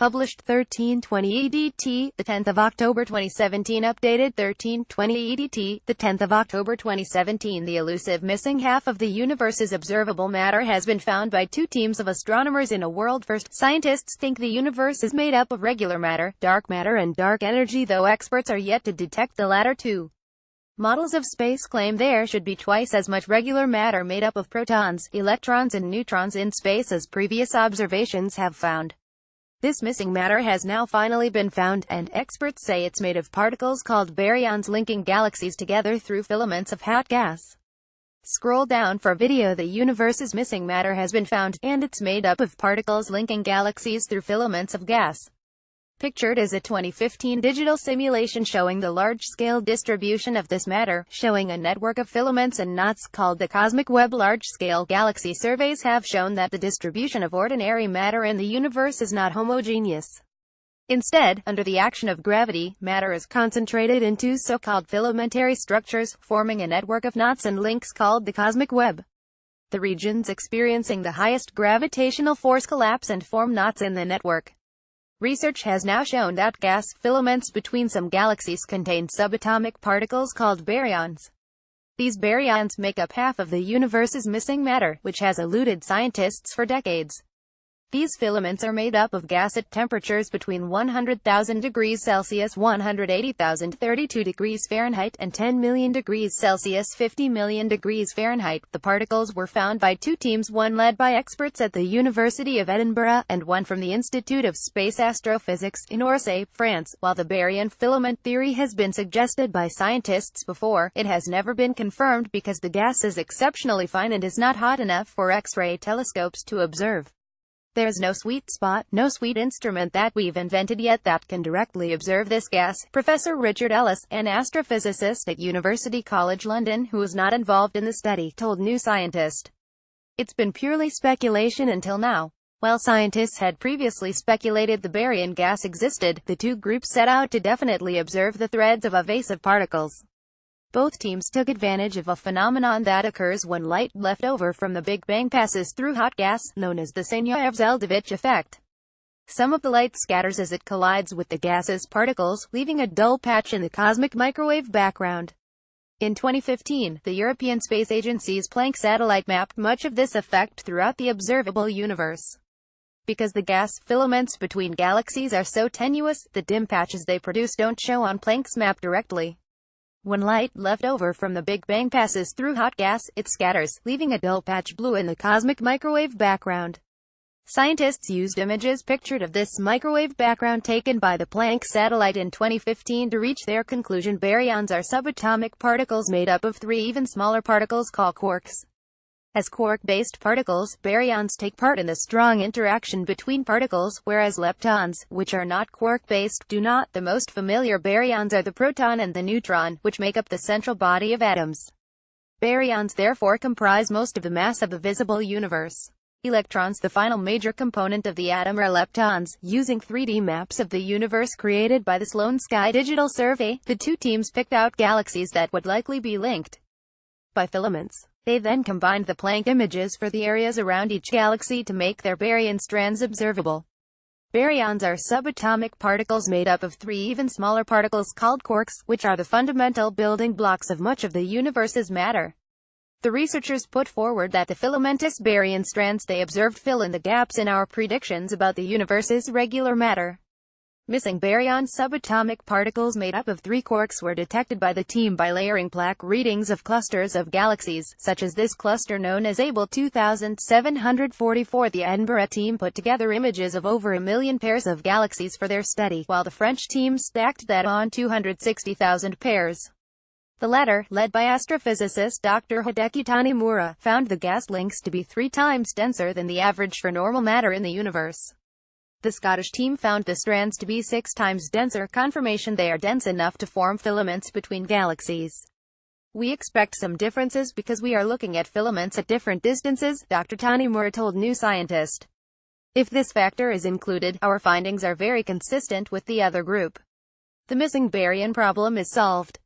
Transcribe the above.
Published 13/20 EDT, the 10th of October 2017. Updated 13/20 EDT, the 10th of October 2017. The elusive missing half of the universe's observable matter has been found by two teams of astronomers in a world first. Scientists think the universe is made up of regular matter, and dark energy, though experts are yet to detect the latter two. Models of space claim there should be twice as much regular matter made up of protons, electrons and neutrons in space as previous observations have found. This missing matter has now finally been found, and experts say it's made of particles called baryons linking galaxies together through filaments of hot gas. Scroll down for video. The universe's missing matter has been found, and it's made up of particles linking galaxies through filaments of gas. Pictured is a 2015 digital simulation showing the large-scale distribution of this matter, showing a network of filaments and knots called the cosmic web. Large-scale galaxy surveys have shown that the distribution of ordinary matter in the universe is not homogeneous. Instead, under the action of gravity, matter is concentrated in two so-called filamentary structures, forming a network of knots and links called the cosmic web. The regions experiencing the highest gravitational force collapse and form knots in the network. Research has now shown that gas filaments between some galaxies contain subatomic particles called baryons. These baryons make up half of the universe's missing matter, which has eluded scientists for decades. These filaments are made up of gas at temperatures between 100,000 degrees Celsius (180,032 degrees Fahrenheit) and 10 million degrees Celsius (50 million degrees Fahrenheit). The particles were found by two teams, one led by experts at the University of Edinburgh, and one from the Institute of Space Astrophysics, in Orsay, France. While the baryon filament theory has been suggested by scientists before, it has never been confirmed because the gas is exceptionally fine and is not hot enough for X-ray telescopes to observe. There's no sweet spot, no sweet instrument that we've invented yet that can directly observe this gas. Professor Richard Ellis, an astrophysicist at University College London who was not involved in the study, told New Scientist. It's been purely speculation until now. While scientists had previously speculated the baryon gas existed, the two groups set out to definitely observe the threads of evasive particles. Both teams took advantage of a phenomenon that occurs when light left over from the Big Bang passes through hot gas, known as the Salyukov-Zeldovich effect. Some of the light scatters as it collides with the gas's particles, leaving a dull patch in the cosmic microwave background. In 2015, the European Space Agency's Planck satellite mapped much of this effect throughout the observable universe. Because the gas filaments between galaxies are so tenuous, the dim patches they produce don't show on Planck's map directly. When light left over from the Big Bang passes through hot gas, it scatters, leaving a dull patch blue in the cosmic microwave background. Scientists used images pictured of this microwave background taken by the Planck satellite in 2015 to reach their conclusion. Baryons are subatomic particles made up of three even smaller particles called quarks. As quark-based particles, baryons take part in the strong interaction between particles, whereas leptons, which are not quark-based, do not. The most familiar baryons are the proton and the neutron, which make up the central body of atoms. Baryons therefore comprise most of the mass of the visible universe. Electrons, the final major component of the atom, are leptons. Using 3D maps of the universe created by the Sloan Sky Digital Survey, the two teams picked out galaxies that would likely be linked by filaments. They then combined the Planck images for the areas around each galaxy to make their baryon strands observable. Baryons are subatomic particles made up of three even smaller particles called quarks, which are the fundamental building blocks of much of the universe's matter. The researchers put forward that the filamentous baryon strands they observed fill in the gaps in our predictions about the universe's regular matter. Missing baryon subatomic particles made up of three quarks were detected by the team by layering Planck readings of clusters of galaxies, such as this cluster known as Abell 2744. The Edinburgh team put together images of over 1 million pairs of galaxies for their study, while the French team stacked that on 260,000 pairs. The latter, led by astrophysicist Dr. Hideki Tanimura, found the gas links to be 3 times denser than the average for normal matter in the universe. The Scottish team found the strands to be 6 times denser, confirmation they are dense enough to form filaments between galaxies. We expect some differences because we are looking at filaments at different distances, Dr. Tanimura told New Scientist. If this factor is included, our findings are very consistent with the other group. The missing baryon problem is solved.